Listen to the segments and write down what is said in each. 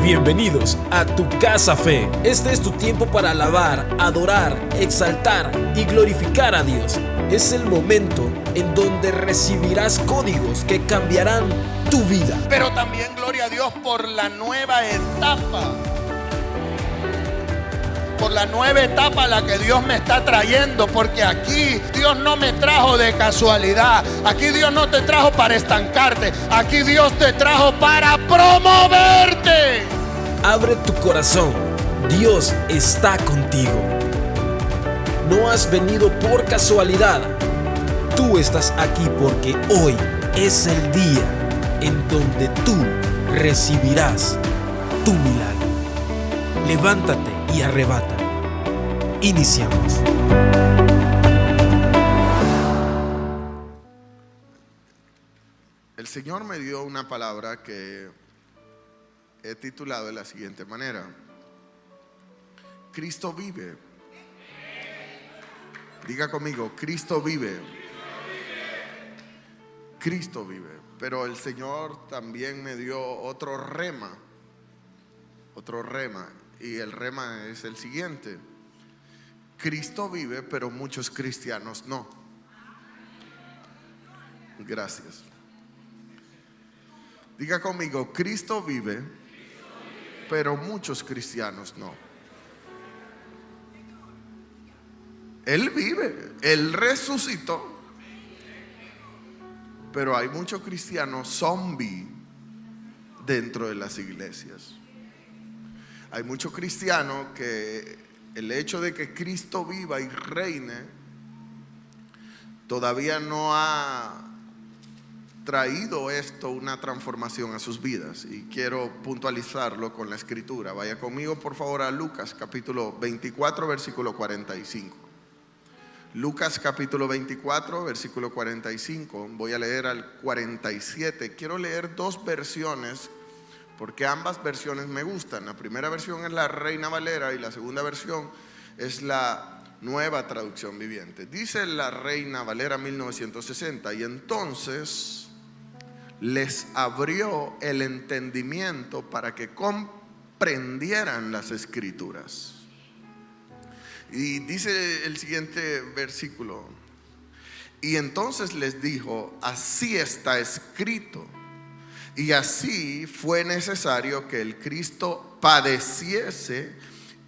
Bienvenidos a Tu Casa Fe. Este es tu tiempo para alabar, adorar, exaltar y glorificar a Dios. Es el momento en donde recibirás códigos que cambiarán tu vida. Pero también gloria a Dios por la nueva etapa. Por la nueva etapa a la que Dios me está trayendo, porque aquí Dios no me trajo de casualidad. Aquí Dios no te trajo para estancarte. Aquí Dios te trajo para promoverte. Abre tu corazón. Dios está contigo. No has venido por casualidad. Tú estás aquí porque hoy es el día en donde tú recibirás tu milagro. Levántate y arrebata. Iniciamos. El Señor me dio una palabra que he titulado de la siguiente manera: Cristo vive. Diga conmigo, Cristo vive. Cristo vive. Pero el Señor también me dio otro rema. Y el rema es el siguiente: Cristo vive, pero muchos cristianos no. Gracias. Diga conmigo, Cristo vive, pero muchos cristianos no. Él vive, Él resucitó, pero hay muchos cristianos zombies dentro de las iglesias. Hay muchos cristianos que el hecho de que Cristo viva y reine todavía no ha traído esto una transformación a sus vidas. Y quiero puntualizarlo con la escritura. Vaya conmigo por favor a Lucas capítulo 24 versículo 45. Lucas capítulo 24 versículo 45. Voy a leer al 47. Quiero leer dos versiones porque ambas versiones me gustan. La primera versión es la Reina Valera y la segunda versión es la Nueva Traducción Viviente. Dice la Reina Valera 1960: y entonces les abrió el entendimiento para que comprendieran las escrituras. Y dice el siguiente versículo: y entonces les dijo, así está escrito. Y así fue necesario que el Cristo padeciese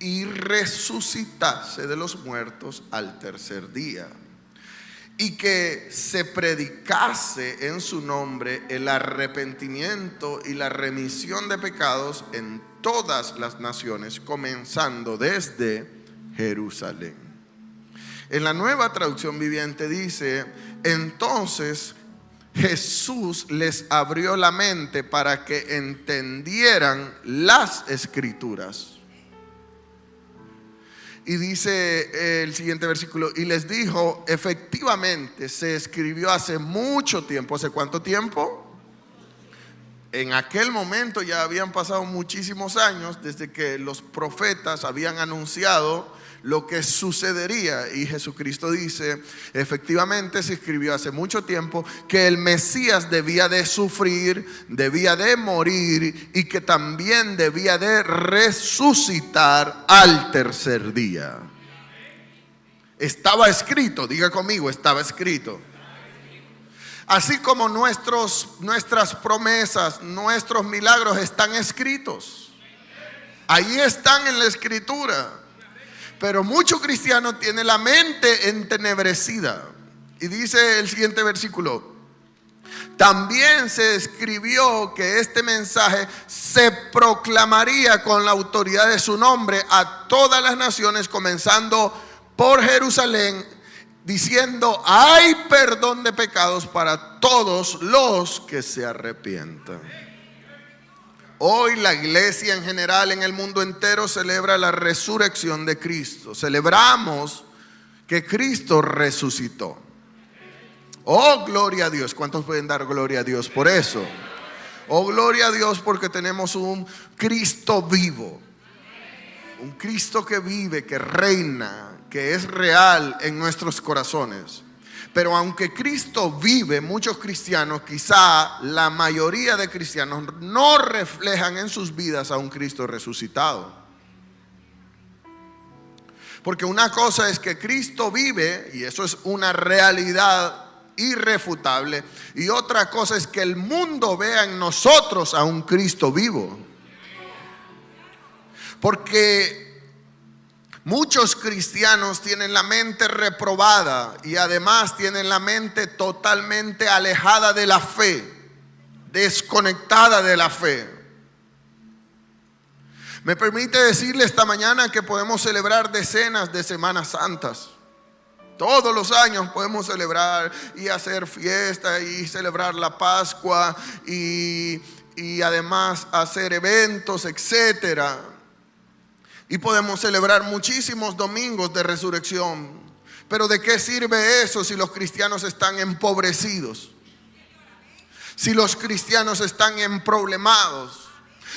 y resucitase de los muertos al tercer día, y que se predicase en su nombre el arrepentimiento y la remisión de pecados en todas las naciones, comenzando desde Jerusalén. En la Nueva Traducción Viviente dice: entonces Jesús les abrió la mente para que entendieran las escrituras. Y dice el siguiente versículo: y les dijo, efectivamente se escribió hace mucho tiempo. ¿Hace cuánto tiempo? En aquel momento ya habían pasado muchísimos años desde que los profetas habían anunciado lo que sucedería. Y Jesucristo dice, efectivamente se escribió hace mucho tiempo que el Mesías debía de sufrir, debía de morir y que también debía de resucitar al tercer día. Estaba escrito, diga conmigo, estaba escrito. Así como nuestras promesas, nuestros milagros están escritos. Ahí están en la escritura. Pero muchos cristianos tienen la mente entenebrecida. Y dice el siguiente versículo: también se escribió que este mensaje se proclamaría con la autoridad de su nombre a todas las naciones, comenzando por Jerusalén, diciendo, hay perdón de pecados para todos los que se arrepientan. Hoy la iglesia en general en el mundo entero celebra la resurrección de Cristo. Celebramos que Cristo resucitó. Oh, gloria a Dios. ¿Cuántos pueden dar gloria a Dios por eso? Oh, gloria a Dios porque tenemos un Cristo vivo. Un Cristo que vive, que reina, que es real en nuestros corazones. Pero aunque Cristo vive, muchos cristianos, quizá la mayoría de cristianos, no reflejan en sus vidas a un Cristo resucitado. Porque una cosa es que Cristo vive, y eso es una realidad irrefutable, y otra cosa es que el mundo vea en nosotros a un Cristo vivo. Porque muchos cristianos tienen la mente reprobada y además tienen la mente totalmente alejada de la fe, desconectada de la fe. Me permite decirle esta mañana que podemos celebrar decenas de Semanas Santas. Todos los años podemos celebrar y hacer fiesta y celebrar la Pascua y además hacer eventos, etcétera. Y podemos celebrar muchísimos domingos de resurrección. Pero ¿de qué sirve eso si los cristianos están empobrecidos? Si los cristianos están emproblemados.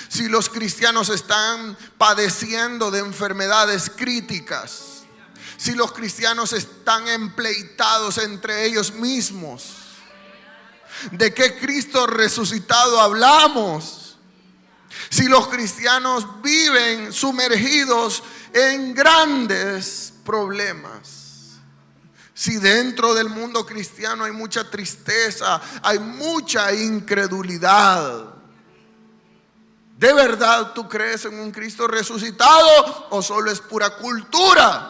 Si los cristianos están padeciendo de enfermedades críticas. Si los cristianos están empleitados entre ellos mismos. ¿De qué Cristo resucitado hablamos? Si los cristianos viven sumergidos en grandes problemas. Si dentro del mundo cristiano hay mucha tristeza, hay mucha incredulidad. ¿De verdad tú crees en un Cristo resucitado o solo es pura cultura?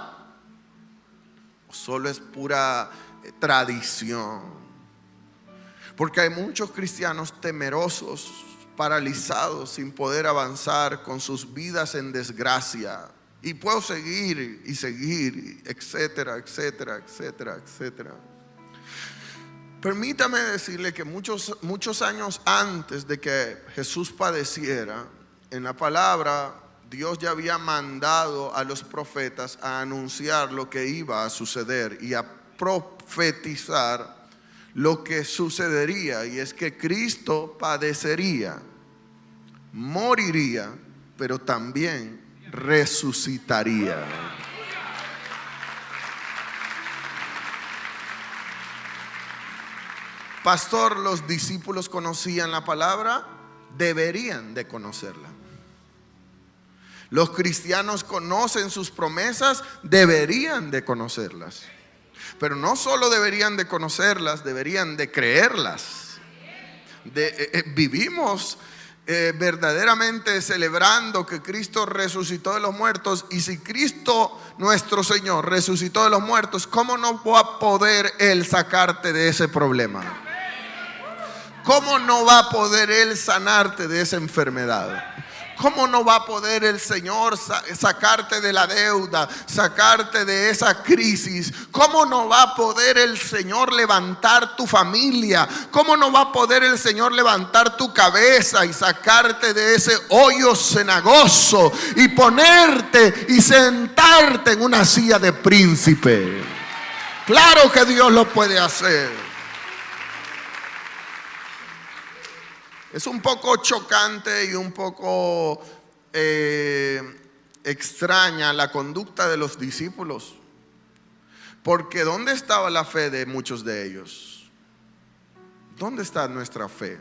¿O solo es pura tradición? Porque hay muchos cristianos temerosos, paralizados, sin poder avanzar, con sus vidas en desgracia. Y puedo seguir y seguir, etcétera, etcétera, etcétera, etcétera. Permítame decirle que muchos años antes de que Jesús padeciera, en la palabra Dios ya había mandado a los profetas a anunciar lo que iba a suceder y a profetizar lo que sucedería, y es que Cristo padecería, moriría, pero también resucitaría. Pastor, ¿los discípulos conocían la palabra? Deberían de conocerla. ¿Los cristianos conocen sus promesas? Deberían de conocerlas. Pero no solo deberían de conocerlas, deberían de creerlas. Vivimos verdaderamente celebrando que Cristo resucitó de los muertos. Y si Cristo nuestro Señor resucitó de los muertos, ¿cómo no va a poder Él sacarte de ese problema? ¿Cómo no va a poder Él sanarte de esa enfermedad? ¿Cómo no va a poder el Señor sacarte de la deuda, sacarte de esa crisis? ¿Cómo no va a poder el Señor levantar tu familia? ¿Cómo no va a poder el Señor levantar tu cabeza y sacarte de ese hoyo cenagoso y ponerte y sentarte en una silla de príncipe? Claro que Dios lo puede hacer. Es un poco chocante y un poco extraña la conducta de los discípulos. Porque ¿dónde estaba la fe de muchos de ellos? ¿Dónde está nuestra fe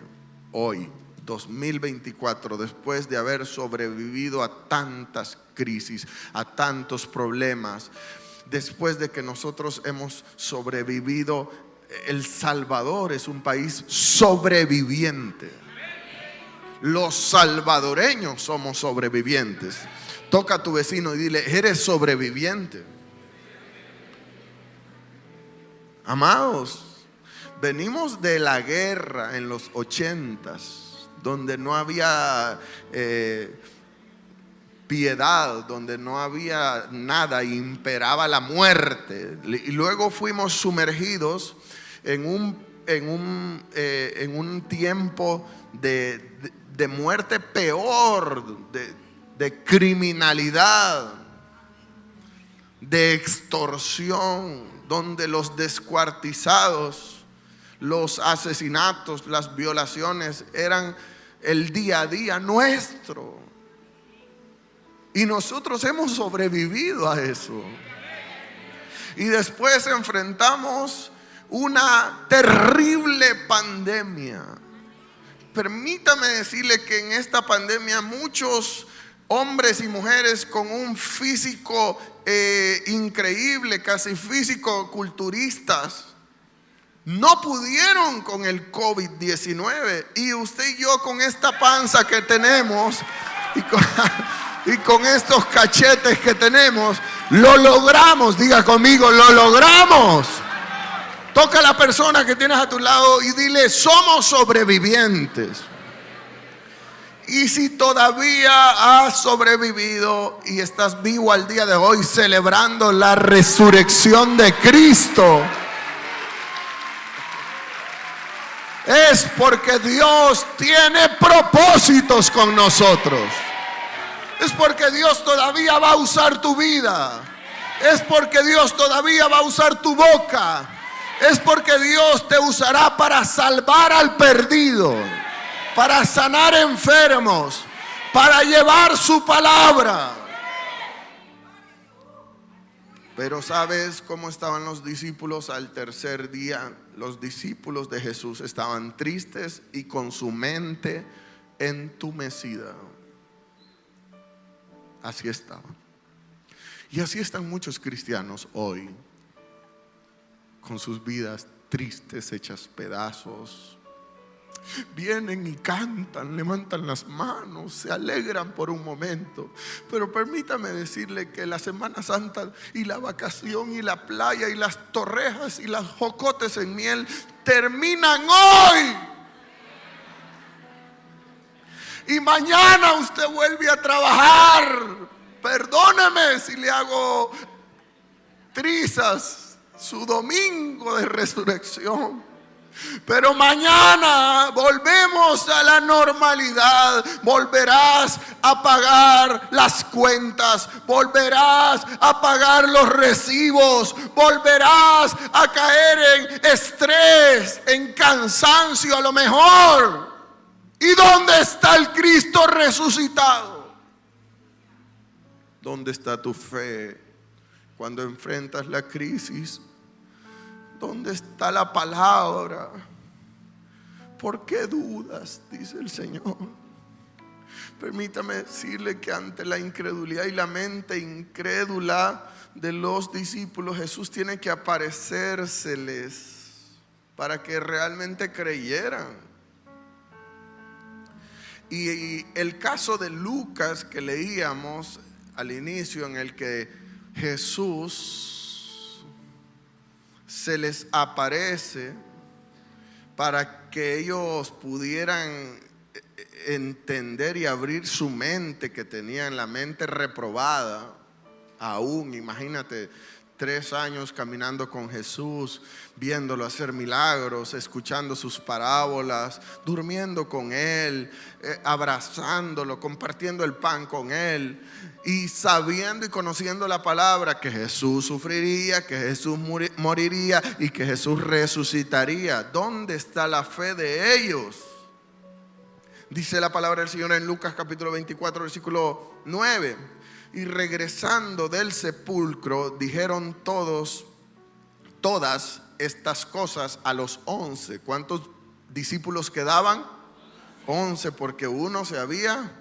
hoy, 2024, después de haber sobrevivido a tantas crisis, a tantos problemas? Después de que nosotros hemos sobrevivido, El Salvador es un país sobreviviente. Los salvadoreños somos sobrevivientes. Toca a tu vecino y dile: eres sobreviviente. Amados, venimos de la guerra en los 80s, donde no había piedad, donde no había nada, imperaba la muerte. Y luego fuimos sumergidos en un tiempo de muerte peor, de criminalidad, de extorsión, donde los descuartizados, los asesinatos, las violaciones eran el día a día nuestro. Y nosotros hemos sobrevivido a eso. Y después enfrentamos una terrible pandemia. Permítame decirle que en esta pandemia muchos hombres y mujeres con un físico increíble, casi físico-culturistas, no pudieron con el COVID-19. Y usted y yo con esta panza que tenemos y con estos cachetes que tenemos, lo logramos. Diga conmigo, lo logramos. Toca a la persona que tienes a tu lado y dile: somos sobrevivientes. Y si todavía has sobrevivido y estás vivo al día de hoy celebrando la resurrección de Cristo, es porque Dios tiene propósitos con nosotros. Es porque Dios todavía va a usar tu vida. Es porque Dios todavía va a usar tu boca. Es porque Dios te usará para salvar al perdido, para sanar enfermos, para llevar su palabra. Pero ¿sabes cómo estaban los discípulos al tercer día? Los discípulos de Jesús estaban tristes y con su mente entumecida. Así estaban. Y así están muchos cristianos hoy, con sus vidas tristes, hechas pedazos. Vienen y cantan, levantan las manos, se alegran por un momento. Pero permítame decirle que la Semana Santa y la vacación y la playa y las torrejas y las jocotes en miel terminan hoy. Y mañana usted vuelve a trabajar. Perdóneme si le hago trizas su domingo de resurrección. Pero mañana volvemos a la normalidad. Volverás a pagar las cuentas, volverás a pagar los recibos, volverás a caer en estrés, en cansancio a lo mejor. ¿Y dónde está el Cristo resucitado? ¿Dónde está tu fe cuando enfrentas la crisis? ¿Dónde está la palabra? ¿Por qué dudas? Dice el Señor. Permítame decirle que ante la incredulidad y la mente incrédula de los discípulos, Jesús tiene que aparecérseles para que realmente creyeran. Y el caso de Lucas que leíamos al inicio, en el que Jesús se les aparece para que ellos pudieran entender y abrir su mente, que tenían la mente reprobada aún. Imagínate, 3 años caminando con Jesús, viéndolo hacer milagros, escuchando sus parábolas, durmiendo con Él, abrazándolo, compartiendo el pan con Él, y sabiendo y conociendo la palabra que Jesús sufriría, que Jesús moriría y que Jesús resucitaría. ¿Dónde está la fe de ellos? Dice la palabra del Señor en Lucas capítulo 24 versículo 9: y regresando del sepulcro dijeron todas estas cosas a los 11. ¿Cuántos discípulos quedaban? 11, porque uno se había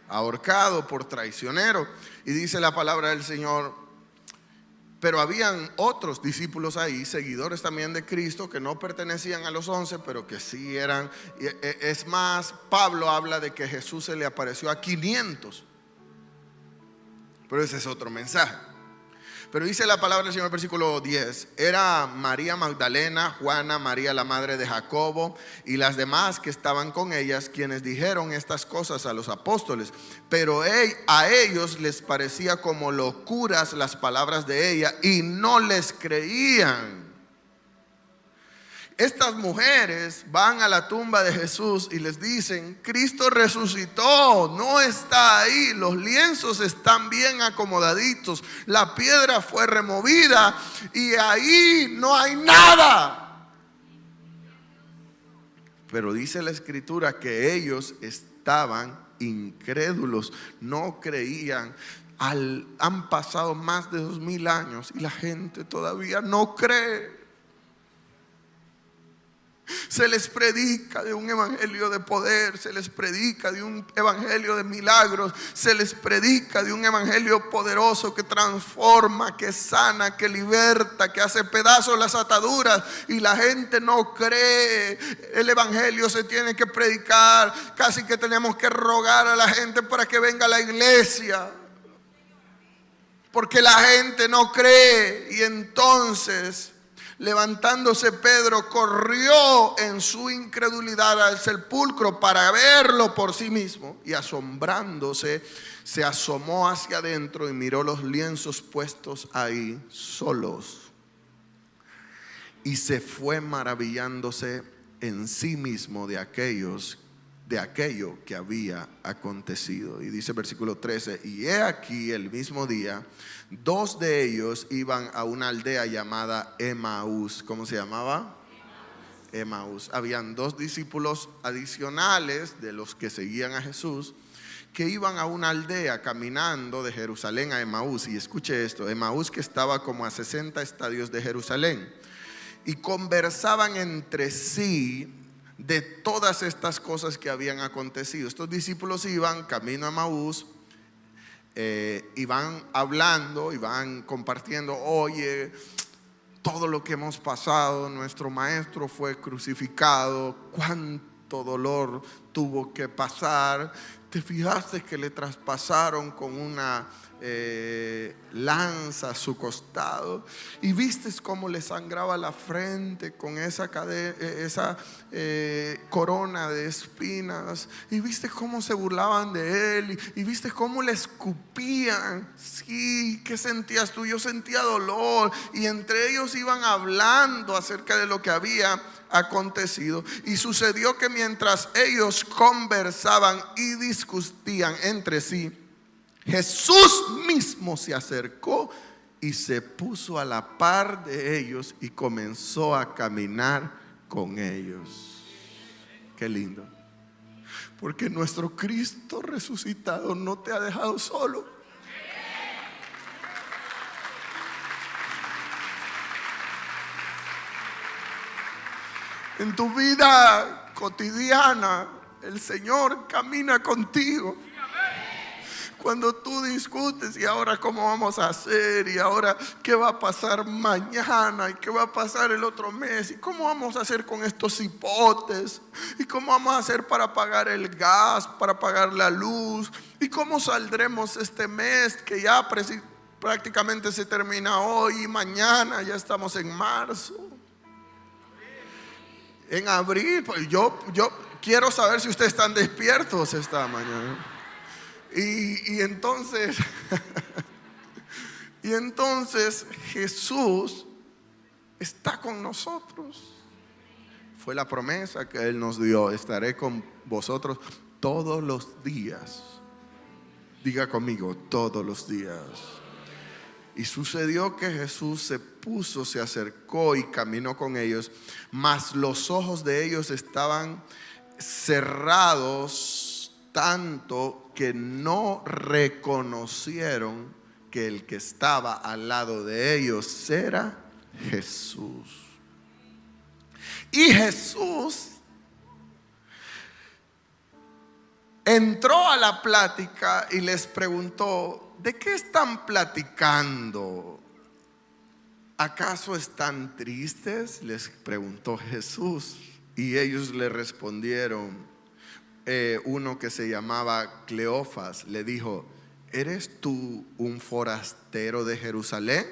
ahorcado por traicionero. Y dice la palabra del Señor: pero habían otros discípulos ahí, seguidores también de Cristo, que no pertenecían a los 11, pero que sí eran. Es más, Pablo habla de que Jesús se le apareció a 500. Pero ese es otro mensaje. Pero dice la palabra del Señor, versículo 10: era María Magdalena, Juana, María la madre de Jacobo y las demás que estaban con ellas, quienes dijeron estas cosas a los apóstoles. Pero a ellos les parecía como locuras las palabras de ella y no les creían. Estas mujeres van a la tumba de Jesús y les dicen: Cristo resucitó, no está ahí, los lienzos están bien acomodaditos, la piedra fue removida y ahí no hay nada. Pero dice la Escritura que ellos estaban incrédulos, no creían. Han pasado más de 2000 años y la gente todavía no cree. Se les predica de un evangelio de poder, se les predica de un evangelio de milagros, se les predica de un evangelio poderoso que transforma, que sana, que liberta, que hace pedazos las ataduras, y la gente no cree. El evangelio se tiene que predicar, casi que tenemos que rogar a la gente para que venga a la iglesia, porque la gente no cree. Y entonces, levantándose Pedro, corrió en su incredulidad al sepulcro para verlo por sí mismo, y asombrándose se asomó hacia adentro y miró los lienzos puestos ahí solos, y se fue maravillándose en sí mismo de aquello que había acontecido. Y dice versículo 13: y he aquí el mismo día, dos de ellos iban a una aldea llamada Emaús. ¿Cómo se llamaba? Emaús. Habían dos discípulos adicionales de los que seguían a Jesús, que iban a una aldea caminando de Jerusalén a Emaús. Y escuche esto: Emaús, que estaba como a 60 estadios de Jerusalén. Y conversaban entre sí de todas estas cosas que habían acontecido. Estos discípulos iban camino a Emaús, iban hablando, iban compartiendo: oye, todo lo que hemos pasado, nuestro maestro fue crucificado, cuánto dolor tuvo que pasar. ¿Te fijaste que le traspasaron con una lanza a su costado? ¿Y viste cómo le sangraba la frente con esa corona de espinas? ¿Y viste cómo se burlaban de él? ¿Y viste cómo le escupían? Sí, ¿qué sentías tú? Yo sentía dolor. Y entre ellos iban hablando acerca de lo que había acontecido. Y sucedió que mientras ellos conversaban y discutían entre sí, Jesús mismo se acercó y se puso a la par de ellos y comenzó a caminar con ellos. Qué lindo, porque nuestro Cristo resucitado no te ha dejado solo. En tu vida cotidiana, el Señor camina contigo. Cuando tú discutes, y ahora cómo vamos a hacer, y ahora qué va a pasar mañana, y qué va a pasar el otro mes, y cómo vamos a hacer con estos hipotes, y cómo vamos a hacer para pagar el gas, para pagar la luz, y cómo saldremos este mes que ya prácticamente se termina hoy, y mañana ya estamos en marzo, en abril. Pues yo quiero saber si ustedes están despiertos esta mañana. Y entonces Jesús está con nosotros. Fue la promesa que Él nos dio: estaré con vosotros todos los días. Diga conmigo: todos los días. Y sucedió que Jesús se acercó y caminó con ellos, mas los ojos de ellos estaban cerrados, tanto que no reconocieron que el que estaba al lado de ellos era Jesús. Y Jesús entró a la plática y les preguntó: ¿de qué están platicando? ¿Acaso están tristes?, les preguntó Jesús. Y ellos le respondieron. Uno que se llamaba Cleofas le dijo: ¿eres tú un forastero de Jerusalén?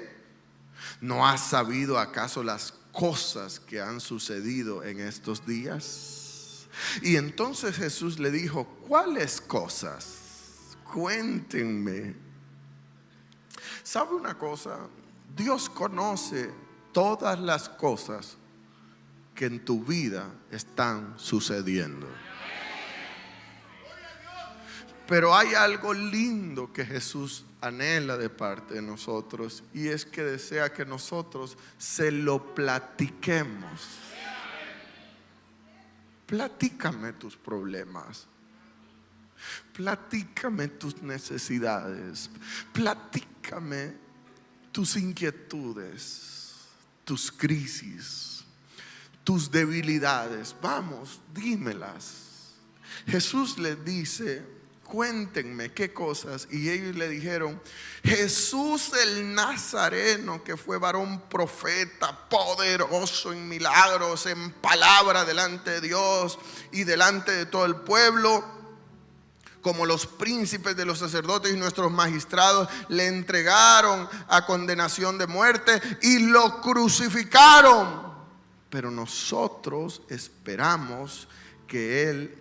¿No has sabido acaso las cosas que han sucedido en estos días? Y entonces Jesús le dijo: ¿cuáles cosas? Cuéntenme. ¿Sabe una cosa? Dios conoce todas las cosas que en tu vida están sucediendo. Pero hay algo lindo que Jesús anhela de parte de nosotros, y es que desea que nosotros se lo platiquemos. Platícame tus problemas. Platícame tus necesidades. Platícame tus inquietudes, tus crisis, tus debilidades. Vamos, dímelas. Jesús les dice: cuéntenme qué cosas. Y ellos le dijeron: Jesús el Nazareno, que fue varón profeta, poderoso en milagros, en palabra delante de Dios y delante de todo el pueblo, como los príncipes de los sacerdotes y nuestros magistrados le entregaron a condenación de muerte y lo crucificaron. Pero nosotros esperábamos que Él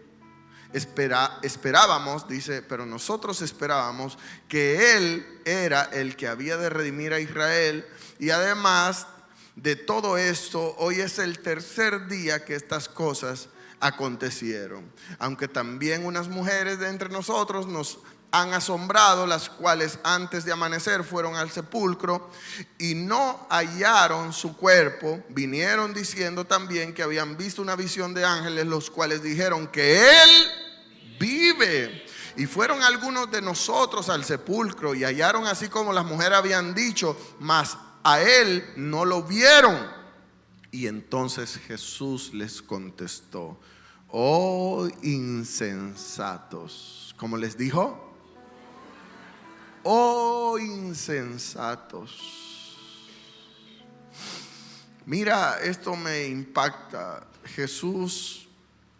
esperábamos, dice, pero nosotros esperábamos que Él era el que había de redimir a Israel. Y además de todo esto, hoy es el tercer día que estas cosas acontecieron. Aunque también unas mujeres de entre nosotros nos han asombrado, las cuales antes de amanecer fueron al sepulcro y no hallaron su cuerpo. Vinieron diciendo también que habían visto una visión de ángeles, los cuales dijeron que Él vive. Y fueron algunos de nosotros al sepulcro y hallaron así como las mujeres habían dicho, mas a Él no lo vieron. Y entonces Jesús les contestó: oh insensatos. ¿Cómo les dijo? Oh insensatos. Mira, esto me impacta. Jesús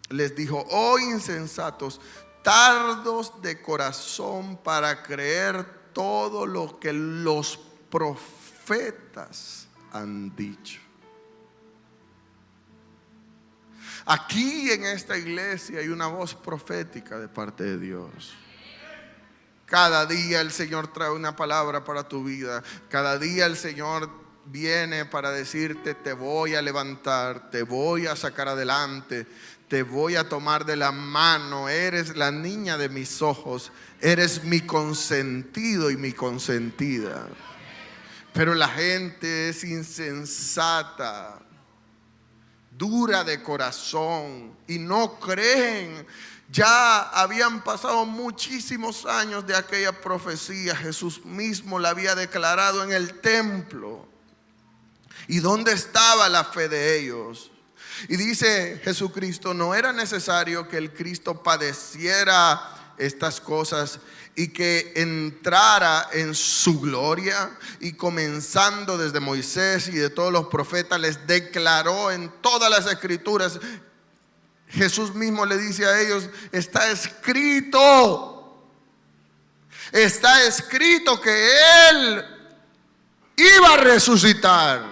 les dijo: oh insensatos, tardos de corazón para creer todo lo que los profetas han dicho. Aquí en esta iglesia hay una voz profética de parte de Dios. Cada día el Señor trae una palabra para tu vida. Cada día el Señor viene para decirte: te voy a levantar, te voy a sacar adelante, te voy a tomar de la mano. Eres la niña de mis ojos, eres mi consentido y mi consentida. Pero la gente es insensata, dura de corazón y no creen. Ya habían pasado muchísimos años de aquella profecía. Jesús mismo la había declarado en el templo. ¿Y dónde estaba la fe de ellos? Y dice Jesucristo: no era necesario que el Cristo padeciera estas cosas y que entrara en su gloria. Y comenzando desde Moisés y de todos los profetas, les declaró en todas las escrituras. Jesús mismo le dice a ellos: está escrito que Él iba a resucitar.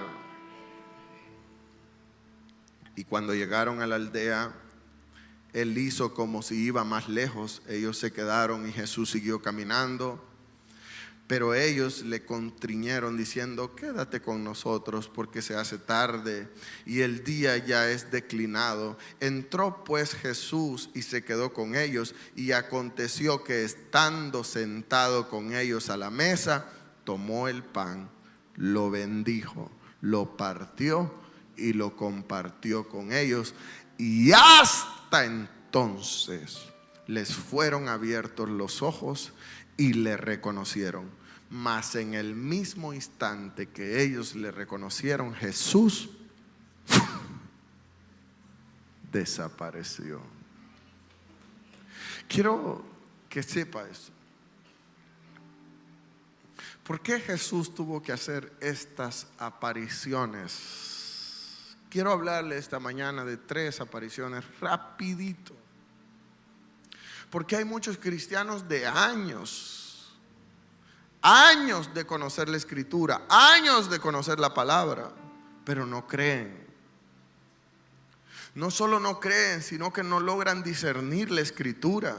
Y cuando llegaron a la aldea, Él hizo como si iba más lejos. Ellos se quedaron y Jesús siguió caminando. Pero ellos le constriñeron diciendo: quédate con nosotros, porque se hace tarde y el día ya es declinado. Entró pues Jesús y se quedó con ellos. Y aconteció que estando sentado con ellos a la mesa, tomó el pan, lo bendijo, lo partió y lo compartió con ellos. Y hasta entonces les fueron abiertos los ojos y le reconocieron. Mas en el mismo instante que ellos le reconocieron, Jesús desapareció. Quiero que sepa esto. ¿Por qué Jesús tuvo que hacer estas apariciones? Quiero hablarle esta mañana de 3 apariciones rapidito. Porque hay muchos cristianos de años de conocer la Escritura, años de conocer la palabra, pero no creen. No solo no creen, sino que no logran discernir la Escritura.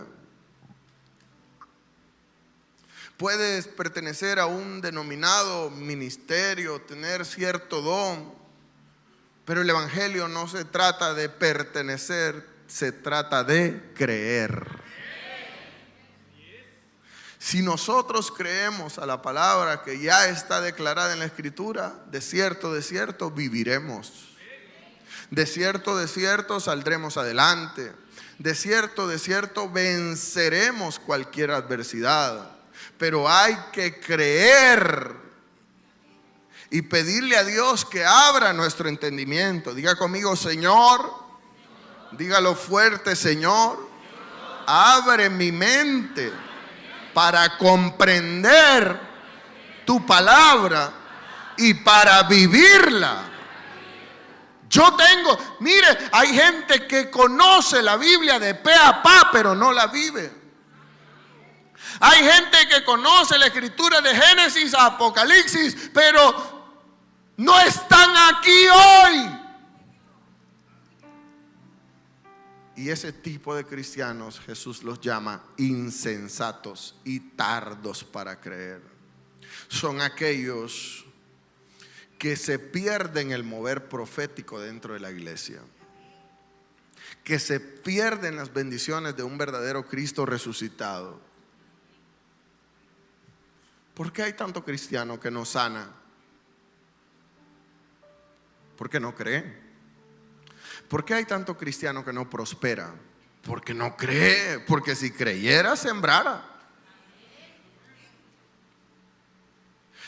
Puedes pertenecer a un denominado ministerio, tener cierto don, pero el evangelio no se trata de pertenecer, se trata de creer. Si nosotros creemos a la palabra que ya está declarada en la Escritura, de cierto viviremos. De cierto saldremos adelante. De cierto venceremos cualquier adversidad. Pero hay que creer y pedirle a Dios que abra nuestro entendimiento. Diga conmigo, Señor, dígalo fuerte, Señor, abre mi mente para comprender tu palabra y para vivirla. Mire, hay gente que conoce la Biblia de pe a pa, pero no la vive. Hay gente que conoce la escritura de Génesis a Apocalipsis, pero no están aquí hoy. Y ese tipo de cristianos Jesús los llama insensatos y tardos para creer. Son aquellos que se pierden el mover profético dentro de la iglesia, que se pierden las bendiciones de un verdadero Cristo resucitado. ¿Por qué hay tanto cristiano que no sana? Porque no cree. ¿Por qué hay tanto cristiano que no prospera? Porque no cree. Porque si creyera, sembrara.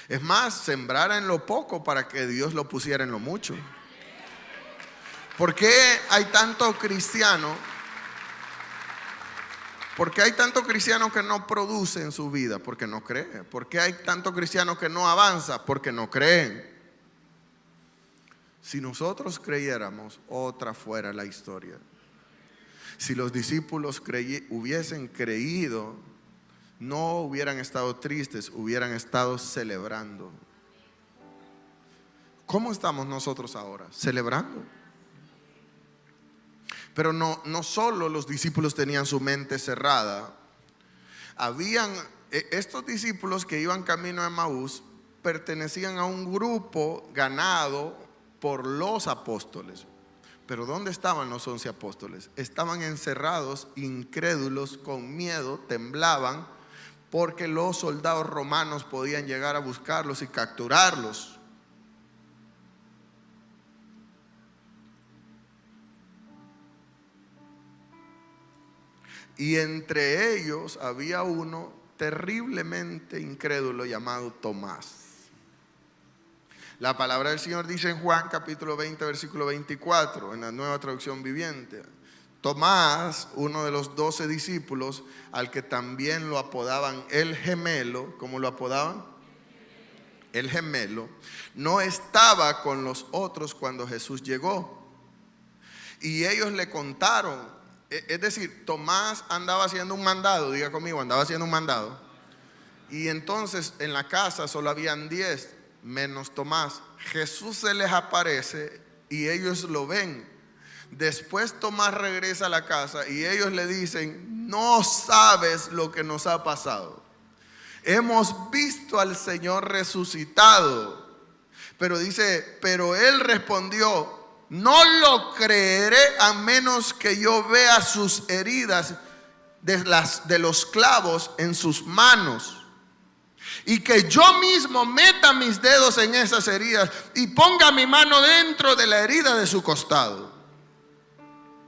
Es más, sembrara en lo poco para que Dios lo pusiera en lo mucho. ¿Por qué hay tanto cristiano? ¿Por qué hay tanto cristiano que no produce en su vida? Porque no cree. ¿Por qué hay tanto cristiano que no avanza? Porque no creen. Si nosotros creyéramos, otra fuera la historia. Si los discípulos hubiesen creído, no hubieran estado tristes, hubieran estado celebrando. ¿Cómo estamos nosotros ahora? Celebrando. Pero no solo los discípulos tenían su mente cerrada. Habían estos discípulos que iban camino a Emaús, pertenecían a un grupo ganado por los apóstoles. Pero ¿dónde estaban los 11 apóstoles? Estaban encerrados, incrédulos, con miedo, temblaban, porque los soldados romanos podían llegar a buscarlos y capturarlos. Y entre ellos había uno terriblemente incrédulo llamado Tomás. La palabra del Señor dice en Juan capítulo 20 versículo 24 en la Nueva Traducción Viviente: Tomás, uno de los 12 discípulos, al que también lo apodaban el gemelo. ¿Cómo lo apodaban? El gemelo. No estaba con los otros cuando Jesús llegó. Y ellos le contaron. Es decir, Tomás andaba haciendo un mandado. Diga conmigo, andaba haciendo un mandado. Y entonces en la casa solo habían 10, menos Tomás. Jesús se les aparece y ellos lo ven. Después Tomás regresa a la casa y ellos le dicen: no sabes lo que nos ha pasado. Hemos visto al Señor resucitado. Pero dice, pero él respondió: no lo creeré a menos que yo vea sus heridas de los clavos en sus manos, y que yo mismo meta mis dedos en esas heridas y ponga mi mano dentro de la herida de su costado.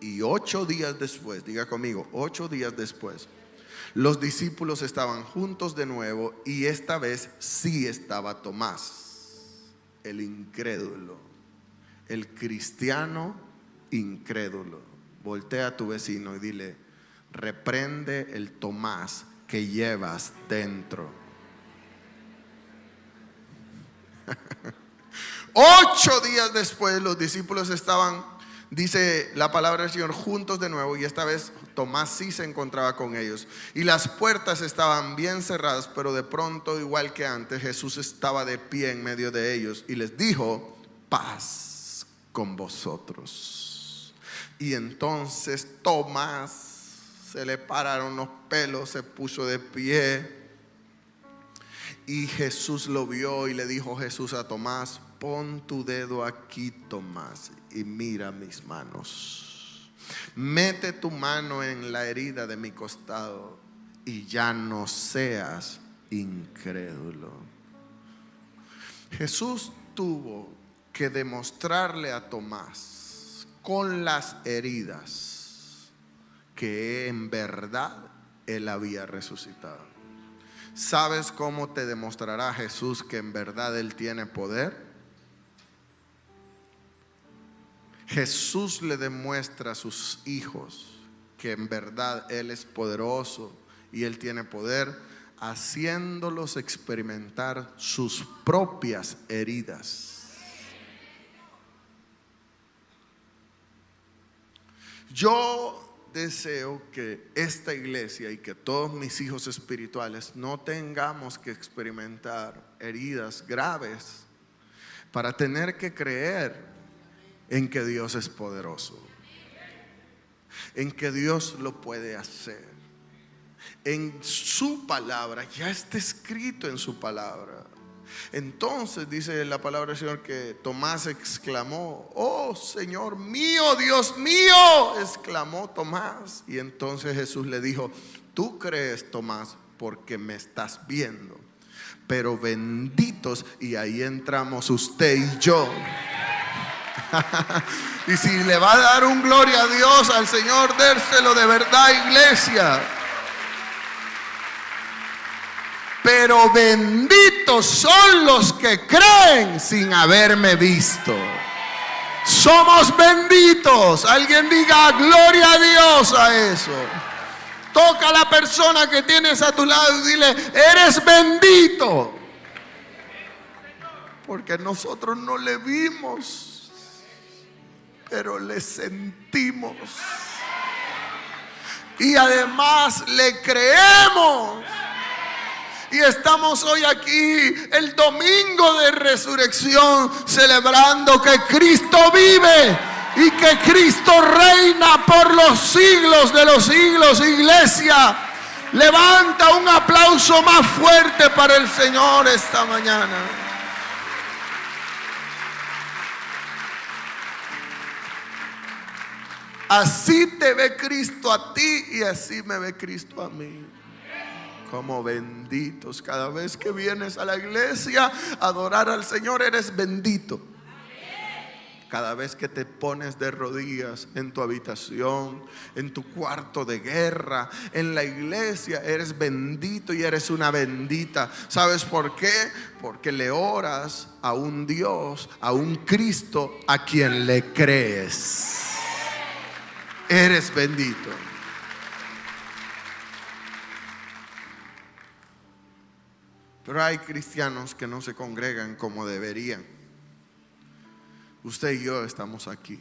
Y 8 días después, diga conmigo, 8 días después, los discípulos estaban juntos de nuevo, y esta vez sí estaba Tomás, el incrédulo, el cristiano incrédulo. Voltea a tu vecino y dile: reprende el Tomás que llevas dentro. 8 días después los discípulos estaban, dice la palabra del Señor, juntos de nuevo, y esta vez Tomás sí se encontraba con ellos. Y las puertas estaban bien cerradas, pero de pronto, igual que antes, Jesús estaba de pie en medio de ellos y les dijo: paz con vosotros. Y entonces Tomás se le pararon los pelos, se puso de pie, y Jesús lo vio y le dijo Jesús a Tomás: pon tu dedo aquí, Tomás, y mira mis manos. Mete tu mano en la herida de mi costado y ya no seas incrédulo. Jesús tuvo que demostrarle a Tomás con las heridas que en verdad él había resucitado. ¿Sabes cómo te demostrará Jesús que en verdad Él tiene poder? Jesús le demuestra a sus hijos que en verdad Él es poderoso y Él tiene poder, haciéndolos experimentar sus propias heridas. Yo deseo que esta iglesia y que todos mis hijos espirituales no tengamos que experimentar heridas graves para tener que creer en que Dios es poderoso, en que Dios lo puede hacer. En su palabra, ya está escrito en su palabra. Entonces dice la palabra del Señor que Tomás exclamó: oh Señor mío, Dios mío, exclamó Tomás. Y entonces Jesús le dijo: tú crees, Tomás, porque me estás viendo, pero benditos, y ahí entramos usted y yo. Y si le va a dar un gloria a Dios, al Señor, dérselo de verdad, iglesia. Pero benditos son los que creen sin haberme visto. Somos benditos. Alguien diga gloria a Dios a eso. Toca a la persona que tienes a tu lado y dile: eres bendito. Porque nosotros no le vimos, pero le sentimos. Y además le creemos. Y estamos hoy aquí, el domingo de resurrección, celebrando que Cristo vive y que Cristo reina por los siglos de los siglos. Iglesia, levanta un aplauso más fuerte para el Señor esta mañana. Así te ve Cristo a ti y así me ve Cristo a mí. Como benditos. Cada vez que vienes a la iglesia a adorar al Señor, eres bendito. Cada vez que te pones de rodillas en tu habitación, en tu cuarto de guerra, en la iglesia, eres bendito y eres una bendita. ¿Sabes por qué? Porque le oras a un Dios, a un Cristo a quien le crees. Eres bendito. Pero hay cristianos que no se congregan como deberían. Usted y yo estamos aquí.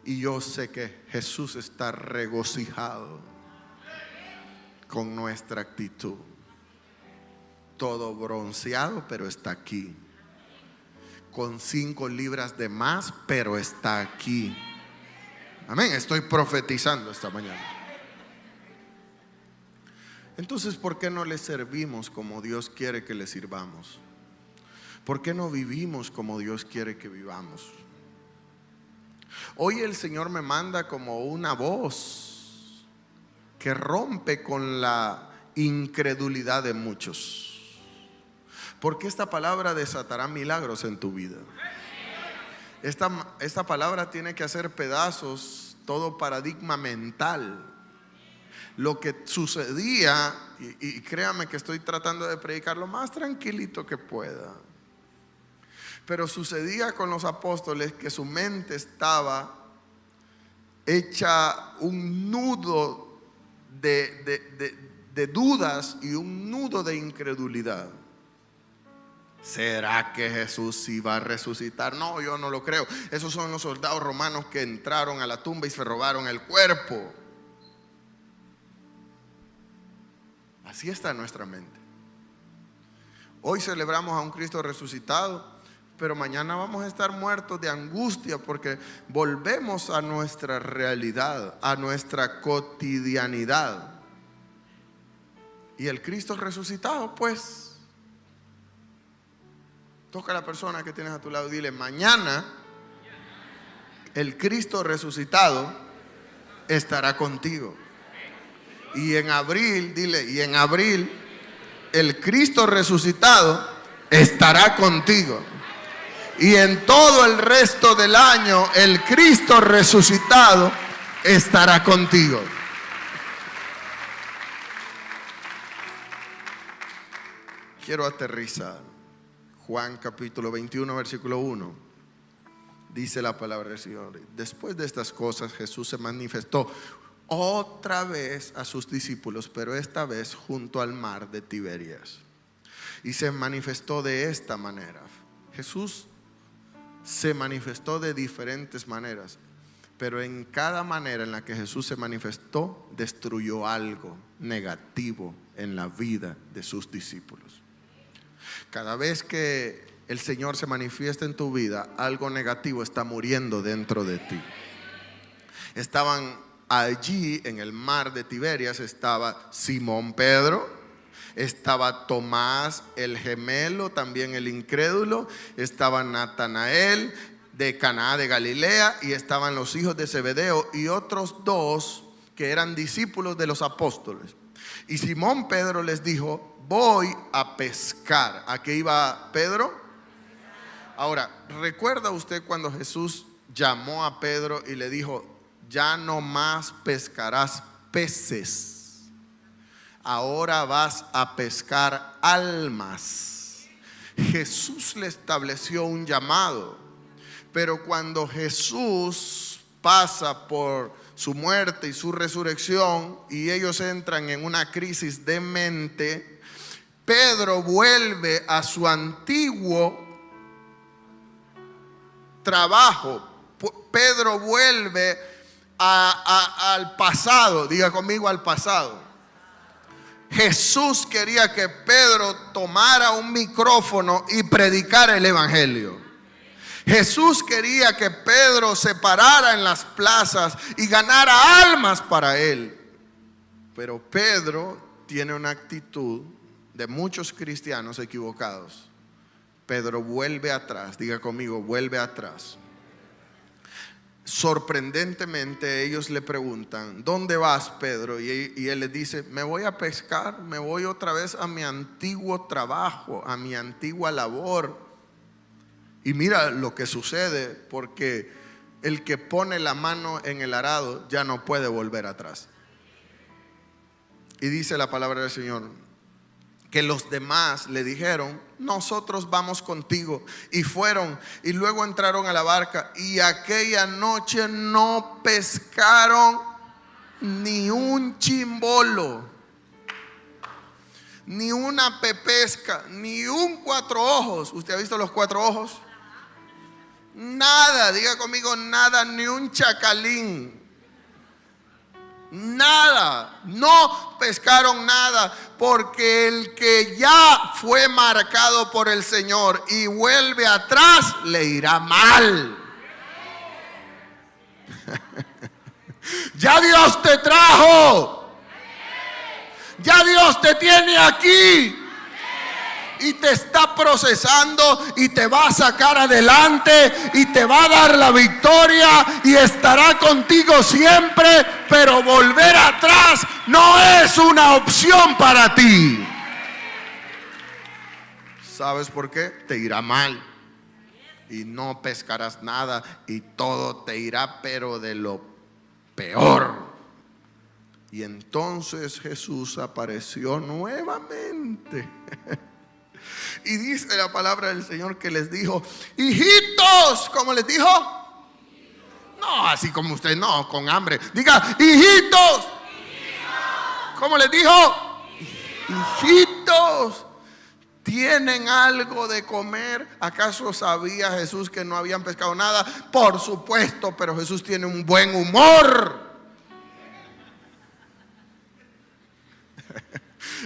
Y yo sé que Jesús está regocijado con nuestra actitud. Todo bronceado, pero está aquí. Con 5 libras de más, pero está aquí. Amén. Estoy profetizando esta mañana. Entonces, ¿por qué no le servimos como Dios quiere que le sirvamos? ¿Por qué no vivimos como Dios quiere que vivamos? Hoy el Señor me manda como una voz que rompe con la incredulidad de muchos. Porque esta palabra desatará milagros en tu vida. Esta palabra tiene que hacer pedazos todo paradigma mental. Lo que sucedía, y créame que estoy tratando de predicar lo más tranquilito que pueda, pero sucedía con los apóstoles que su mente estaba hecha un nudo de dudas y un nudo de incredulidad. ¿Será que Jesús iba a resucitar? No, yo no lo creo. Esos son los soldados romanos que entraron a la tumba y se robaron el cuerpo. Así está nuestra mente. Hoy celebramos a un Cristo resucitado, pero mañana vamos a estar muertos de angustia porque volvemos a nuestra realidad, a nuestra cotidianidad. Y el Cristo resucitado, pues, toca a la persona que tienes a tu lado y dile: mañana el Cristo resucitado estará contigo. Y en abril, dile, y en abril el Cristo resucitado estará contigo. Y en todo el resto del año el Cristo resucitado estará contigo. quiero aterrizar. Juan capítulo 21, versículo 1. Dice la palabra del Señor: después de estas cosas Jesús se manifestó otra vez a sus discípulos, pero esta vez junto al mar de Tiberias. Y se manifestó de esta manera. Jesús se manifestó de diferentes maneras, pero en cada manera en la que Jesús se manifestó, destruyó algo negativo en la vida de sus discípulos. Cada vez que el Señor se manifiesta en tu vida, algo negativo está muriendo dentro de ti. Estaban allí en el mar de Tiberias, estaba Simón Pedro, estaba Tomás el gemelo, también el incrédulo, estaba Natanael de Caná de Galilea, y estaban los hijos de Zebedeo y otros dos que eran discípulos de los apóstoles. Y Simón Pedro les dijo: voy a pescar. ¿A qué iba Pedro? Ahora, ¿recuerda usted cuando Jesús llamó a Pedro y le dijo: ya no más pescarás peces, ahora vas a pescar almas? Jesús le estableció un llamado, pero cuando Jesús pasa por su muerte y su resurrección y ellos entran en una crisis de mente, Pedro vuelve a su antiguo trabajo. Pedro vuelve al pasado. Diga conmigo: al pasado. Jesús quería que Pedro tomara un micrófono y predicara el evangelio. Jesús quería que Pedro se parara en las plazas y ganara almas para él. Pero Pedro tiene una actitud de muchos cristianos equivocados. Pedro vuelve atrás. Diga conmigo: vuelve atrás. Sorprendentemente ellos le preguntan: ¿dónde vas, Pedro? Y él les dice: me voy a pescar, me voy otra vez a mi antiguo trabajo, a mi antigua labor. Y mira lo que sucede, porque el que pone la mano en el arado ya no puede volver atrás. Y dice la palabra del Señor que los demás le dijeron: nosotros vamos contigo. Y fueron, y luego entraron a la barca, y aquella noche no pescaron ni un chimbolo, ni una pepesca, ni un cuatro ojos. ¿Usted ha visto los cuatro ojos? Nada, diga conmigo: nada, ni un chacalín. Nada, no pescaron nada, porque el que ya fue marcado por el Señor y vuelve atrás, le irá mal. Ya Dios te trajo, ya Dios te tiene aquí y te está procesando y te va a sacar adelante y te va a dar la victoria y estará contigo siempre. Pero volver atrás no es una opción para ti. ¿Sabes por qué? Te irá mal y no pescarás nada y todo te irá pero de lo peor. Y entonces Jesús apareció nuevamente. Y dice la palabra del Señor que les dijo: hijitos. ¿Cómo les dijo? No, así como usted, no, con hambre. Diga: hijitos. ¿Cómo les dijo? Hijitos, ¿tienen algo de comer? ¿Acaso sabía Jesús que no habían pescado nada? Por supuesto, pero Jesús tiene un buen humor.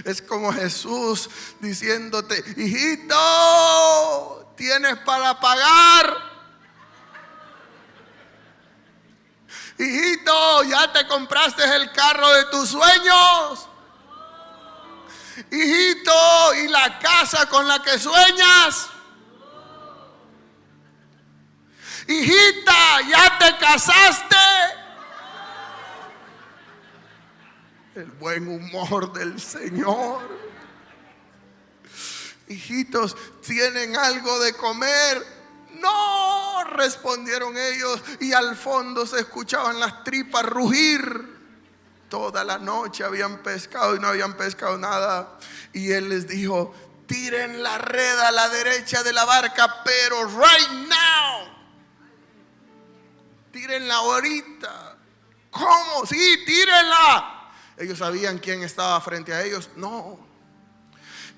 Es como Jesús diciéndote: hijito, ¿tienes para pagar? Hijito, ¿ya te compraste el carro de tus sueños? Hijito, ¿y la casa con la que sueñas? Hijita, ¿ya te casaste? El buen humor del Señor. Hijitos, ¿tienen algo de comer? No, respondieron ellos, y al fondo se escuchaban las tripas rugir. Toda la noche habían pescado y no habían pescado nada. Y él les dijo: tiren la red a la derecha de la barca, pero right now. Tírenla ahorita. ¿Cómo? Sí, tírenla. Ellos sabían quién estaba frente a ellos. No.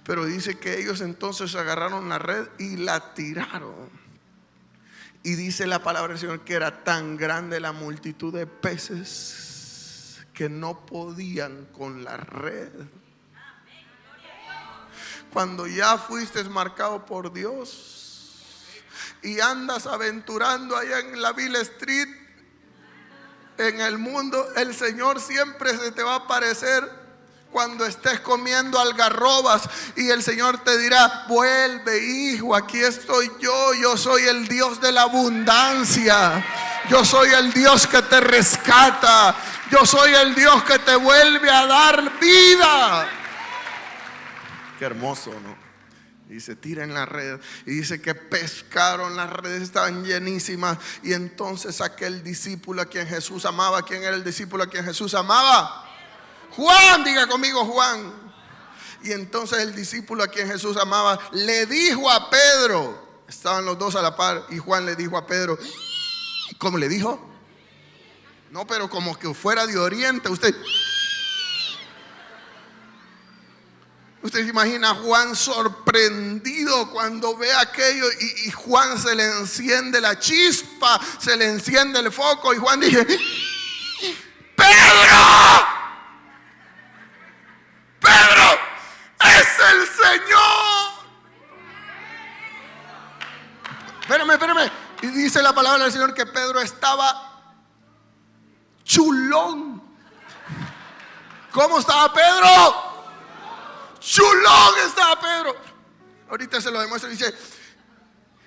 Pero dice que ellos entonces agarraron la red y la tiraron. Y dice la palabra del Señor que era tan grande la multitud de peces que no podían con la red. Cuando ya fuiste marcado por Dios y andas aventurando allá en la Ville Street, en el mundo, el Señor siempre se te va a aparecer cuando estés comiendo algarrobas y el Señor te dirá: vuelve, hijo, aquí estoy yo soy el Dios de la abundancia, yo soy el Dios que te rescata, yo soy el Dios que te vuelve a dar vida. Qué hermoso, ¿no? Dice, tiren la red. Y dice que pescaron, las redes estaban llenísimas. Y entonces aquel discípulo a quien Jesús amaba. ¿Quién era el discípulo a quien Jesús amaba? Juan, diga conmigo, Juan. Y entonces el discípulo a quien Jesús amaba le dijo a Pedro, estaban los dos a la par, y Juan le dijo a Pedro, ¿cómo le dijo? No, pero como que fuera de Oriente. Usted se imagina a Juan sorprendido cuando ve aquello y Juan se le enciende la chispa, se le enciende el foco y Juan dice: ¡Pedro! ¡Pedro! ¡Es el Señor! Espérame. Y dice la palabra del Señor que Pedro estaba chulón. ¿Cómo estaba Pedro? Chulón estaba Pedro. Ahorita se lo demuestra. Dice: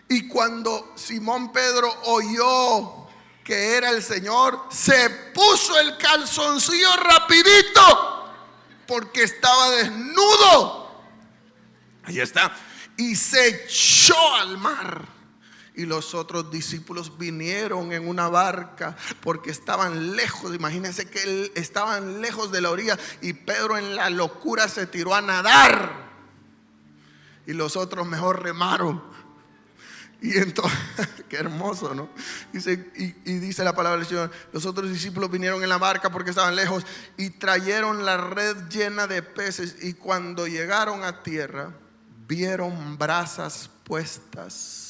y cuando Simón Pedro oyó que era el Señor, se puso el calzoncillo rapidito porque estaba desnudo. Ahí está. Y se echó al mar. Y los otros discípulos vinieron en una barca porque estaban lejos. Imagínense que estaban lejos de la orilla y Pedro en la locura se tiró a nadar. Y los otros mejor remaron. Y entonces, qué hermoso, ¿no? Dice, y dice la palabra del Señor: los otros discípulos vinieron en la barca porque estaban lejos y trajeron la red llena de peces. Y cuando llegaron a tierra, vieron brasas puestas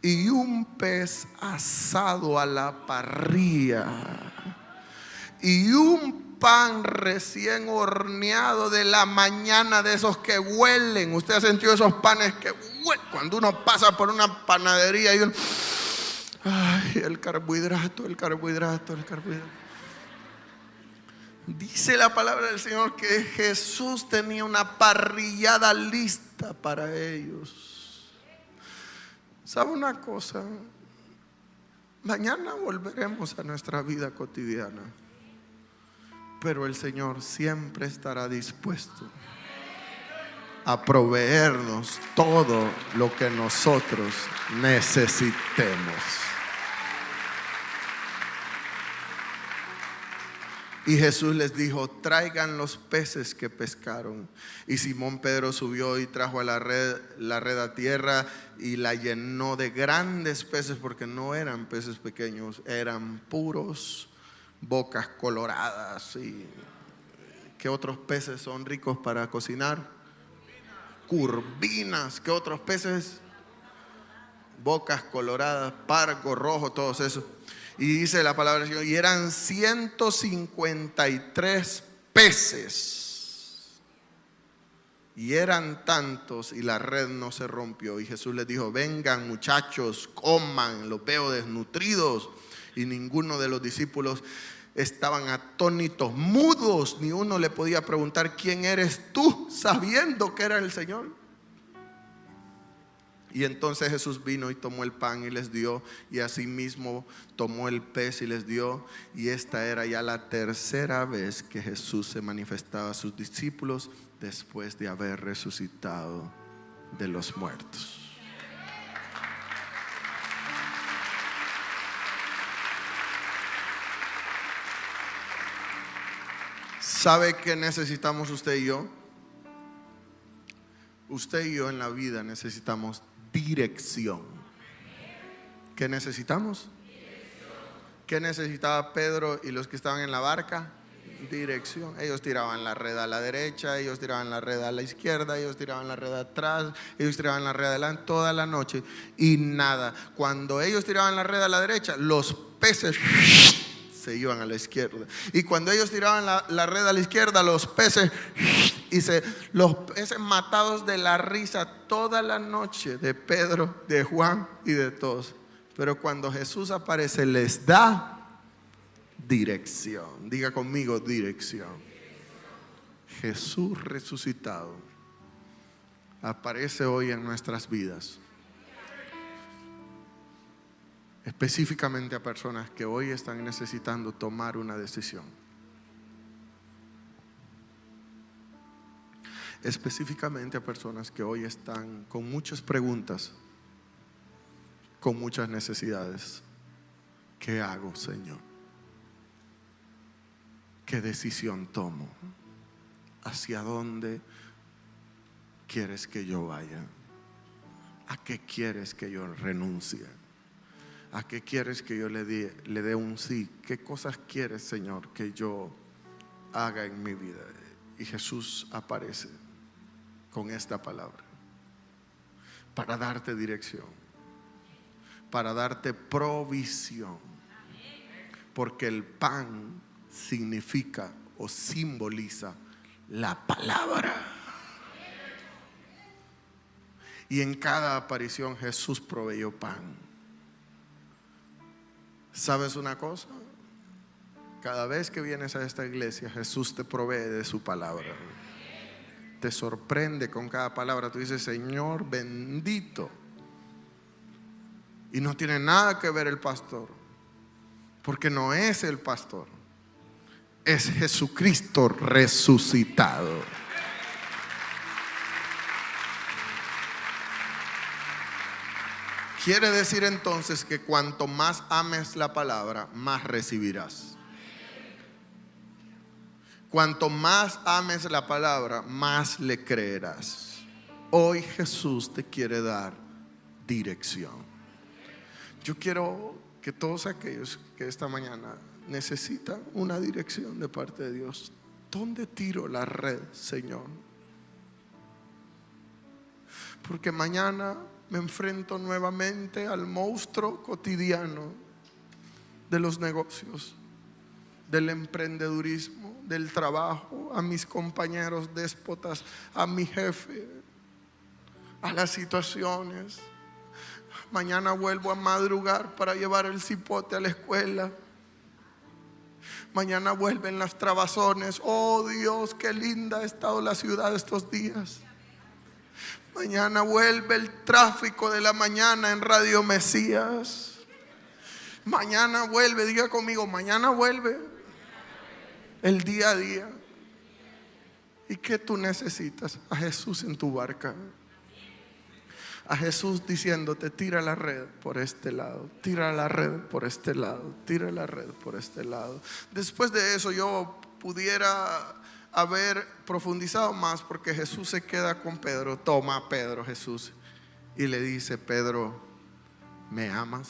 y un pez asado a la parrilla y un pan recién horneado de la mañana, de esos que huelen. Usted ha sentido esos panes que huelen cuando uno pasa por una panadería y uno, ay, el carbohidrato. Dice la palabra del Señor que Jesús tenía una parrillada lista para ellos. ¿Sabe una cosa? Mañana volveremos a nuestra vida cotidiana, pero el Señor siempre estará dispuesto a proveernos todo lo que nosotros necesitemos. Y Jesús les dijo: traigan los peces que pescaron. Y Simón Pedro subió y trajo a la red a tierra y la llenó de grandes peces, porque no eran peces pequeños, eran puros bocas coloradas. ¿Y qué otros peces son ricos para cocinar? Curvinas. ¿Qué otros peces? Bocas coloradas, pargo rojo, todos esos. Y dice la palabra del Señor, y eran 153 peces. Y eran tantos y la red no se rompió. Y Jesús les dijo: vengan muchachos, coman, los veo desnutridos. Y ninguno de los discípulos estaban atónitos, mudos. Ni uno le podía preguntar: ¿quién eres tú?, sabiendo que era el Señor. Y entonces Jesús vino y tomó el pan y les dio, y asimismo tomó el pez y les dio. Y esta era ya la tercera vez que Jesús se manifestaba a sus discípulos después de haber resucitado de los muertos. ¿Sabe qué necesitamos usted y yo? Usted y yo en la vida necesitamos dirección. ¿Qué necesitamos? ¿Qué necesitaba Pedro y los que estaban en la barca? Dirección. Ellos tiraban la red a la derecha, ellos tiraban la red a la izquierda, ellos tiraban la red atrás, ellos tiraban la red adelante toda la noche y nada. Cuando ellos tiraban la red a la derecha, los peces se iban a la izquierda. Y cuando ellos tiraban la red a la izquierda, los peces los peces matados de la risa toda la noche de Pedro, de Juan y de todos. Pero cuando Jesús aparece, les da dirección. Diga conmigo, dirección. Jesús resucitado aparece hoy en nuestras vidas, específicamente a personas que hoy están necesitando tomar una decisión. Específicamente a personas que hoy están con muchas preguntas, con muchas necesidades. ¿Qué hago, Señor? ¿Qué decisión tomo? ¿Hacia dónde quieres que yo vaya? ¿A qué quieres que yo renuncie? ¿A qué quieres que yo le dé un sí? ¿Qué cosas quieres, Señor, que yo haga en mi vida? Y Jesús aparece con esta palabra para darte dirección, para darte provisión, porque el pan significa o simboliza la palabra. Y en cada aparición Jesús proveyó pan. ¿Sabes una cosa? Cada vez que vienes a esta iglesia, Jesús te provee de su palabra. Te sorprende con cada palabra. Tú dices, Señor bendito. Y no tiene nada que ver el pastor, porque no es el pastor, es Jesucristo resucitado. Quiere decir entonces que cuanto más ames la palabra, más recibirás. Cuanto más ames la palabra, más le creerás. Hoy Jesús te quiere dar dirección. Yo quiero que todos aquellos que esta mañana necesitan una dirección de parte de Dios, ¿dónde tiro la red, Señor? Porque mañana me enfrento nuevamente al monstruo cotidiano de los negocios, del emprendedurismo, del trabajo, a mis compañeros déspotas, a mi jefe, a las situaciones. Mañana vuelvo a madrugar para llevar el cipote a la escuela. Mañana vuelven las trabazones. Oh Dios, qué linda ha estado la ciudad estos días. Mañana vuelve el tráfico de la mañana en Radio Mesías. Mañana vuelve, diga conmigo, mañana vuelve el día a día. ¿Y qué tú necesitas? A Jesús en tu barca. A Jesús diciéndote, tira la red por este lado, tira la red por este lado, tira la red por este lado. Después de eso yo pudiera haber profundizado más, porque Jesús se queda con Pedro. Toma Pedro, Jesús, y le dice, Pedro, ¿me amas?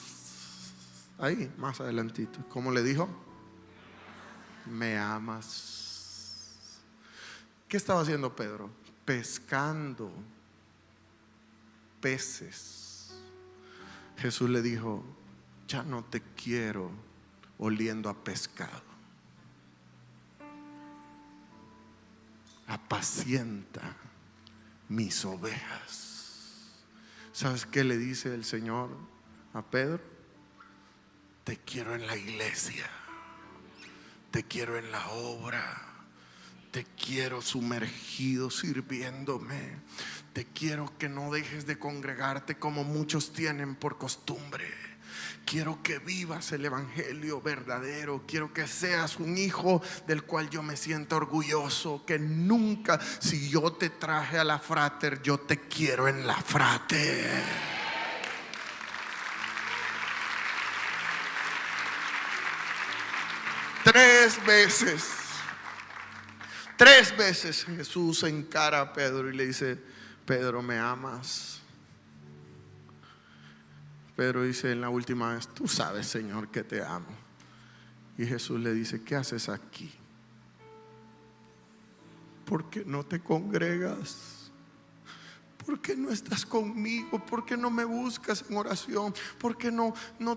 Ahí, más adelantito. ¿Cómo le dijo? ¿Me amas? ¿Qué estaba haciendo Pedro? Pescando peces. Jesús le dijo, ya no te quiero oliendo a pescado. Apacienta mis ovejas. ¿Sabes qué le dice el Señor a Pedro? Te quiero en la iglesia, te quiero en la obra, te quiero sumergido sirviéndome. Te quiero que no dejes de congregarte como muchos tienen por costumbre. Quiero que vivas el evangelio verdadero. Quiero que seas un hijo del cual yo me siento orgulloso. Que nunca, si yo te traje a la frater, yo te quiero en la frater. Tres veces Jesús encara a Pedro y le dice, Pedro, ¿me amas? Pedro dice en la última vez: tú sabes, Señor, que te amo. Y Jesús le dice: ¿qué haces aquí? ¿Por qué no te congregas? ¿Por qué no estás conmigo? ¿Por qué no me buscas en oración? ¿Por qué no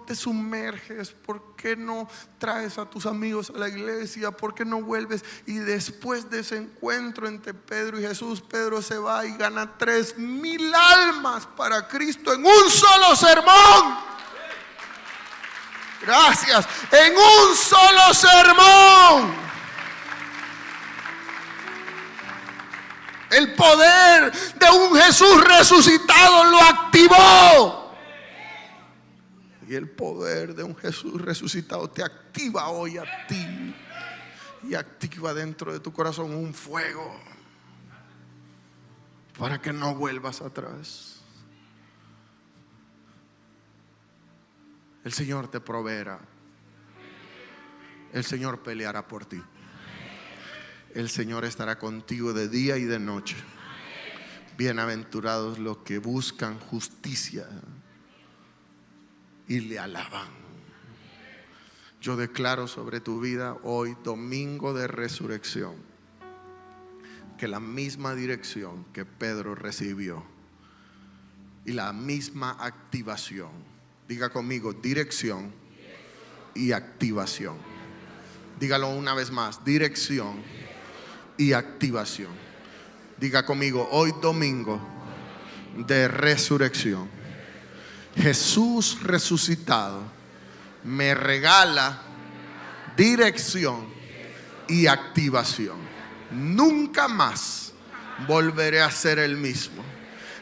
te sumerges? ¿Por qué no traes a tus amigos a la iglesia? ¿Por qué no vuelves? Y después de ese encuentro entre Pedro y Jesús, Pedro se va y gana 3,000 almas para Cristo en un solo sermón. Gracias. En un solo sermón. El poder de un Jesús resucitado lo activó. Y el poder de un Jesús resucitado te activa hoy a ti. Y activa dentro de tu corazón un fuego para que no vuelvas atrás. El Señor te proveerá. El Señor peleará por ti. El Señor estará contigo de día y de noche. Bienaventurados los que buscan justicia y le alaban. Yo declaro sobre tu vida hoy, domingo de resurrección, que la misma dirección que Pedro recibió y la misma activación, diga conmigo: dirección y activación. Dígalo una vez más: dirección y activación. Diga conmigo: hoy domingo de resurrección, Jesús resucitado me regala dirección y activación. Nunca más volveré a ser el mismo.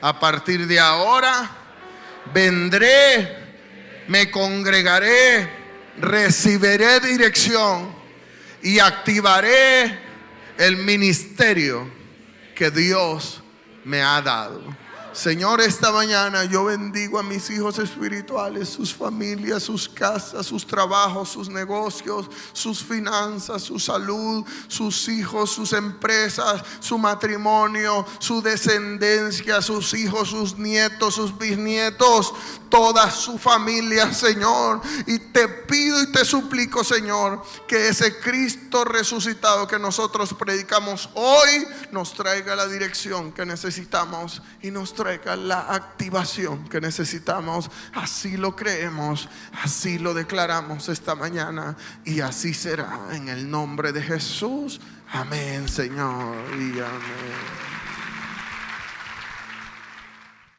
A partir de ahora vendré, me congregaré, recibiré dirección y activaré el ministerio que Dios me ha dado. Señor, esta mañana yo bendigo a mis hijos espirituales, sus familias, sus casas, sus trabajos, sus negocios, sus finanzas, su salud, sus hijos, sus empresas, su matrimonio, su descendencia, sus hijos, sus nietos, sus bisnietos, toda su familia, Señor. Y te pido y te suplico, Señor, que ese Cristo resucitado que nosotros predicamos hoy nos traiga la dirección que necesitamos y nos traiga la activación que necesitamos. Así lo creemos, así lo declaramos esta mañana, y así será en el nombre de Jesús. Amén, Señor, y amén.